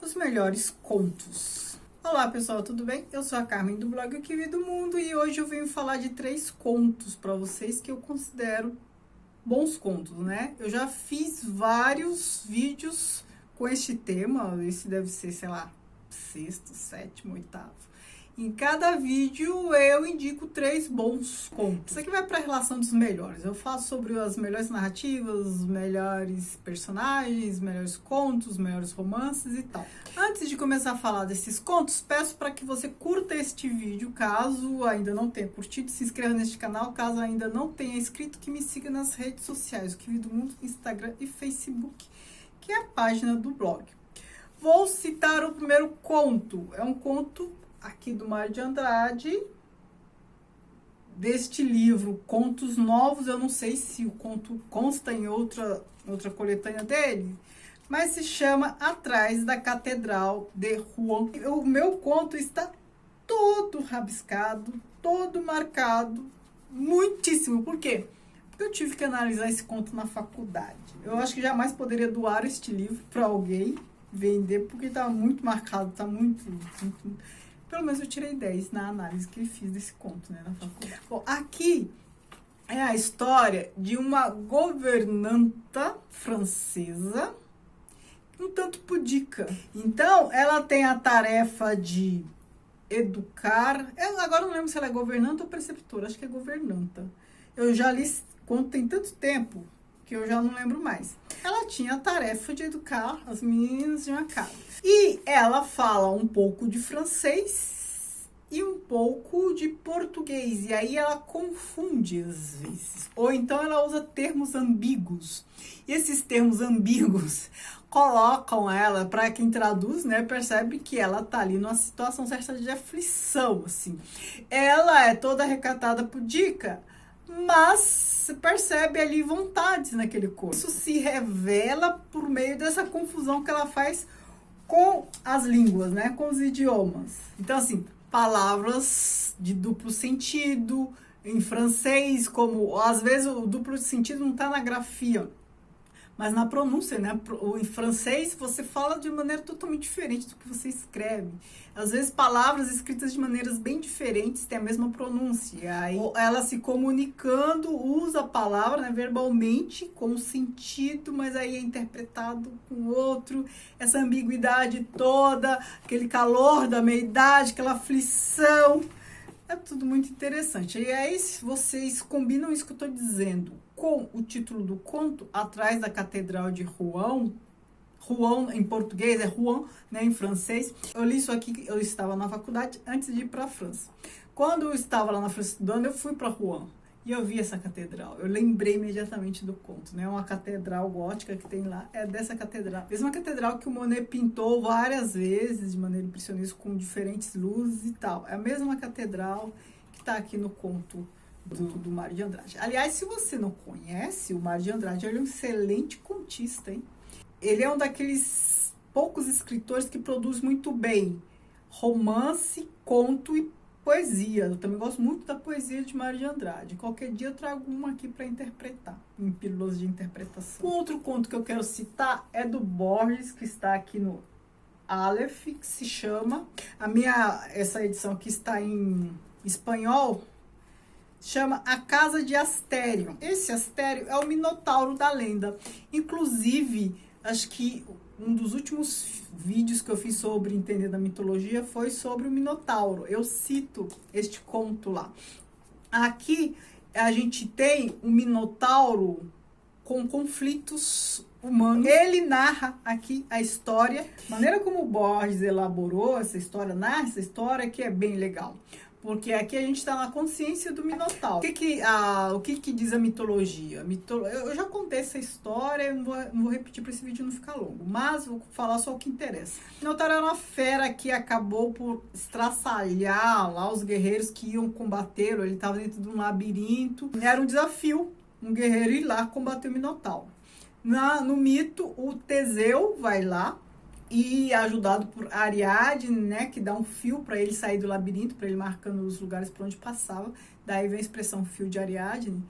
os melhores contos. Olá pessoal, tudo bem? Eu sou a Carmen do blog O Que Vi do Mundo e hoje eu venho falar de 3 contos para vocês que eu considero bons contos, né? Eu já fiz vários vídeos com este tema, esse deve ser, sei lá, 6º, 7º, 8º. Em cada vídeo eu indico 3 bons contos. Isso aqui vai para a relação dos melhores. Eu falo sobre as melhores narrativas, os melhores personagens, melhores contos, melhores romances e tal. Antes de começar a falar desses contos, peço para que você curta este vídeo, caso ainda não tenha curtido, se inscreva neste canal, caso ainda não tenha inscrito, que me siga nas redes sociais, O Que Vi do Mundo, Instagram e Facebook, que é a página do blog. Vou citar o primeiro conto. É um conto aqui do Mário de Andrade, deste livro Contos Novos. Eu não sei se o conto consta em outra coletânea dele, mas se chama Atrás da Catedral de Rouen. O meu conto está todo rabiscado, todo marcado, muitíssimo. Por quê? Porque eu tive que analisar esse conto na faculdade. Eu acho que jamais poderia doar este livro para alguém vender, porque está muito marcado, está muito... Pelo menos eu tirei 10 na análise que fiz desse conto, né, na faculdade. Bom, aqui é a história de uma governanta francesa um tanto pudica. Então, ela tem a tarefa de educar... agora não lembro se ela é governanta ou preceptora, acho que é governanta. Eu já li esse conto tem tanto tempo que eu já não lembro mais. Ela tinha a tarefa de educar as meninas de uma casa. E ela fala um pouco de francês e um pouco de português. E aí ela confunde às vezes. Ou então ela usa termos ambíguos. E esses termos ambíguos colocam ela, para quem traduz, né, percebe que ela tá ali numa situação certa de aflição, assim. Ela é toda recatada, pudica, mas se percebe ali vontades naquele corpo. Isso se revela por meio dessa confusão que ela faz com as línguas, né? Com os idiomas. Então, assim, palavras de duplo sentido em francês, como às vezes o duplo sentido não está na grafia, mas na pronúncia, né? Em francês você fala de maneira totalmente diferente do que você escreve. Às vezes palavras escritas de maneiras bem diferentes têm a mesma pronúncia. Aí ela se comunicando usa a palavra, né, verbalmente com sentido, mas aí é interpretado com outro. Essa ambiguidade toda, aquele calor da meia-idade, aquela aflição. É tudo muito interessante. E aí vocês combinam isso que eu estou dizendo com o título do conto, Atrás da Catedral de Rouen. Rouen em português é Rouen, né, em francês. Eu li isso aqui, eu estava na faculdade antes de ir para a França. Quando eu estava lá na França estudando, eu fui para Rouen e eu vi essa catedral. Eu lembrei imediatamente do conto, né? Uma catedral gótica que tem lá, é dessa catedral. Mesma catedral que o Monet pintou várias vezes de maneira impressionista, com diferentes luzes e tal. É a mesma catedral que está aqui no conto do Mário de Andrade. Aliás, se você não conhece o Mário de Andrade, ele é um excelente contista, hein? Ele é um daqueles poucos escritores que produz muito bem romance, conto e poesia. Eu também gosto muito da poesia de Mário de Andrade. Qualquer dia eu trago uma aqui para interpretar, em pílulas de interpretação. Um outro conto que eu quero citar é do Borges, que está aqui no Aleph, que se chama... Essa edição aqui está em espanhol, chama A Casa de Astério. Esse Astério é o Minotauro da lenda. Inclusive, acho que um dos últimos vídeos que eu fiz sobre entender da mitologia foi sobre o Minotauro. Eu cito este conto lá. Aqui a gente tem um Minotauro com conflitos humanos. Ele narra aqui a história. A maneira como o Borges elaborou essa história, narra essa história, que é bem legal. Porque aqui a gente está na consciência do Minotauro. O que diz a mitologia? Eu já contei essa história, eu não vou repetir para esse vídeo não ficar longo, mas vou falar só o que interessa. O Minotauro era uma fera que acabou por estraçalhar lá os guerreiros que iam combatê-lo. Ele estava dentro de um labirinto. Era um desafio, um guerreiro ir lá combater o Minotauro. No mito, o Teseu vai lá, e ajudado por Ariadne, né, que dá um fio para ele sair do labirinto, para ele marcando os lugares por onde passava. Daí vem a expressão fio de Ariadne.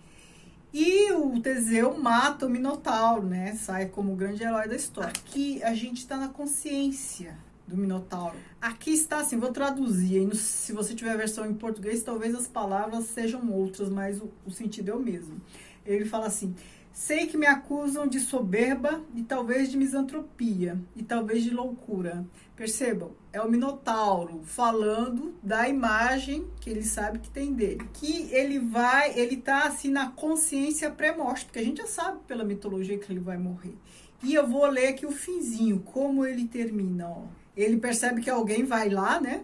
E o Teseu mata o Minotauro, né? Sai como o grande herói da história. Aqui a gente está na consciência do Minotauro. Aqui está assim, vou traduzir. Aí, se você tiver a versão em português, talvez as palavras sejam outras, mas o sentido é o mesmo. Ele fala assim: sei que me acusam de soberba e talvez de misantropia e talvez de loucura. Percebam, é o Minotauro falando da imagem que ele sabe que tem dele. Que ele tá assim na consciência pré-morte, porque a gente já sabe pela mitologia que ele vai morrer. E eu vou ler aqui o finzinho, como ele termina, ó. Ele percebe que alguém vai lá, né?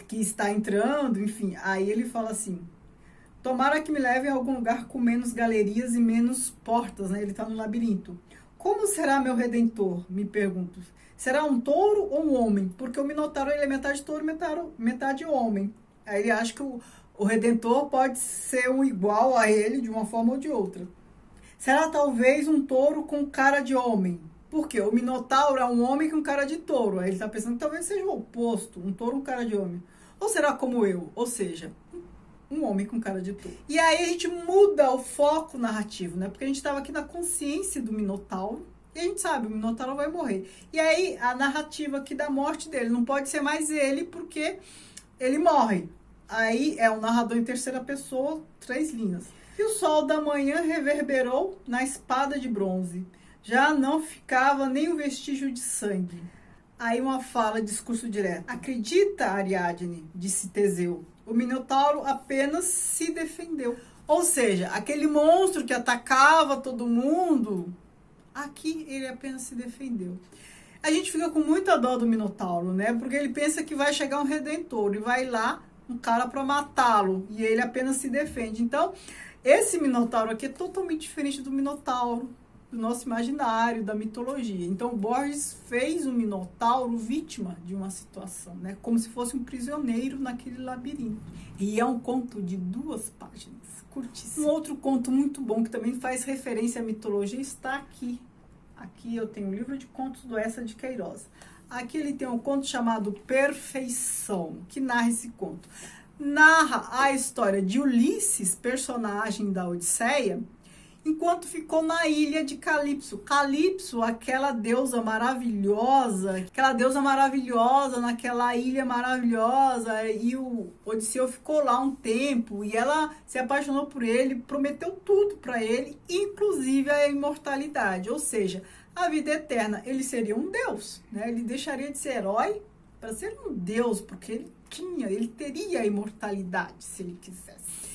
Que está entrando, enfim. Aí ele fala assim: tomara que me levem a algum lugar com menos galerias e menos portas, né? Ele está no labirinto. Como será meu redentor? Me pergunto. Será um touro ou um homem? Porque o Minotauro ele é metade touro, metade homem. Aí ele acha que o redentor pode ser um igual a ele de uma forma ou de outra. Será talvez um touro com cara de homem? Porque o Minotauro é um homem com cara de touro. Aí ele está pensando que talvez seja o oposto, um touro com cara de homem. Ou será como eu? Ou seja, um homem com cara de touro. E aí a gente muda o foco narrativo, né? Porque a gente estava aqui na consciência do Minotauro. E a gente sabe, o Minotauro vai morrer. E aí a narrativa aqui da morte dele não pode ser mais ele, porque ele morre. Aí é um narrador em terceira pessoa, 3 linhas. E o sol da manhã reverberou na espada de bronze. Já não ficava nem um vestígio de sangue. Aí uma fala, discurso direto. Acredita, Ariadne, disse Teseu. O Minotauro apenas se defendeu. Ou seja, aquele monstro que atacava todo mundo, aqui ele apenas se defendeu. A gente fica com muita dó do Minotauro, né? Porque ele pensa que vai chegar um redentor e vai lá um cara para matá-lo e ele apenas se defende. Então, esse Minotauro aqui é totalmente diferente do Minotauro do nosso imaginário, da mitologia. Então, Borges fez o Minotauro vítima de uma situação, né? Como se fosse um prisioneiro naquele labirinto. E é um conto de 2 páginas, curtíssimo. Um outro conto muito bom, que também faz referência à mitologia, está aqui. Aqui eu tenho um livro de contos do Eça de Queiroz. Aqui ele tem um conto chamado Perfeição, que narra esse conto. Narra a história de Ulisses, personagem da Odisseia, enquanto ficou na ilha de Calipso. Calipso, aquela deusa maravilhosa naquela ilha maravilhosa, e o Odisseu ficou lá um tempo, e ela se apaixonou por ele, prometeu tudo para ele, inclusive a imortalidade, ou seja, a vida eterna. Ele seria um deus, né? Ele deixaria de ser herói para ser um deus, porque ele teria a imortalidade, se ele quisesse.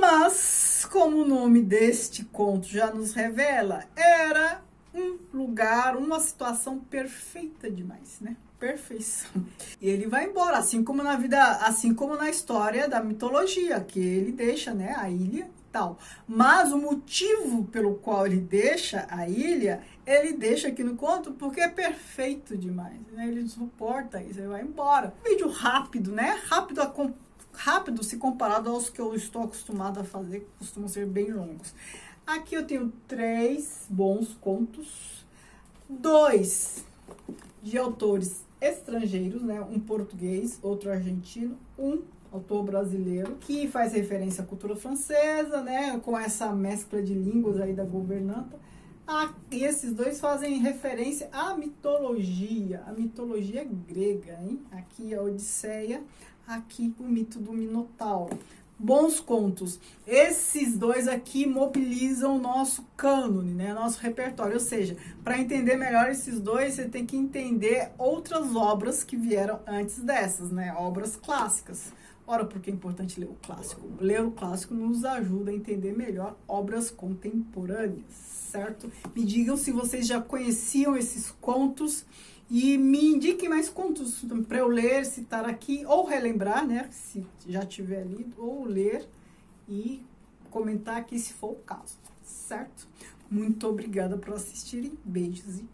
Mas, como o nome deste conto já nos revela, era um lugar, uma situação perfeita demais, né? Perfeição. E ele vai embora, assim como na vida, assim como na história da mitologia, que ele deixa, né, a ilha e tal. Mas o motivo pelo qual ele deixa a ilha, ele deixa aqui no conto porque é perfeito demais, né? Ele suporta isso, ele vai embora. Vídeo rápido, né? Rápido se comparado aos que eu estou acostumado a fazer, que costumam ser bem longos. Aqui eu tenho 3 bons contos, 2 de autores estrangeiros, né? Um português, outro argentino, um autor brasileiro, que faz referência à cultura francesa, né? Com essa mescla de línguas aí da governanta. E esses 2 fazem referência à mitologia grega, hein? Aqui a Odisseia, aqui o mito do Minotauro. Bons contos. Esses 2 aqui mobilizam o nosso cânone, né? Nosso repertório. Ou seja, para entender melhor esses 2, você tem que entender outras obras que vieram antes dessas, né? Obras clássicas. Ora, porque é importante ler o clássico? Ler o clássico nos ajuda a entender melhor obras contemporâneas, certo? Me digam se vocês já conheciam esses contos e me indiquem mais contos para eu ler, citar aqui, ou relembrar, né? Se já tiver lido, ou ler e comentar aqui se for o caso, certo? Muito obrigada por assistirem. Beijos e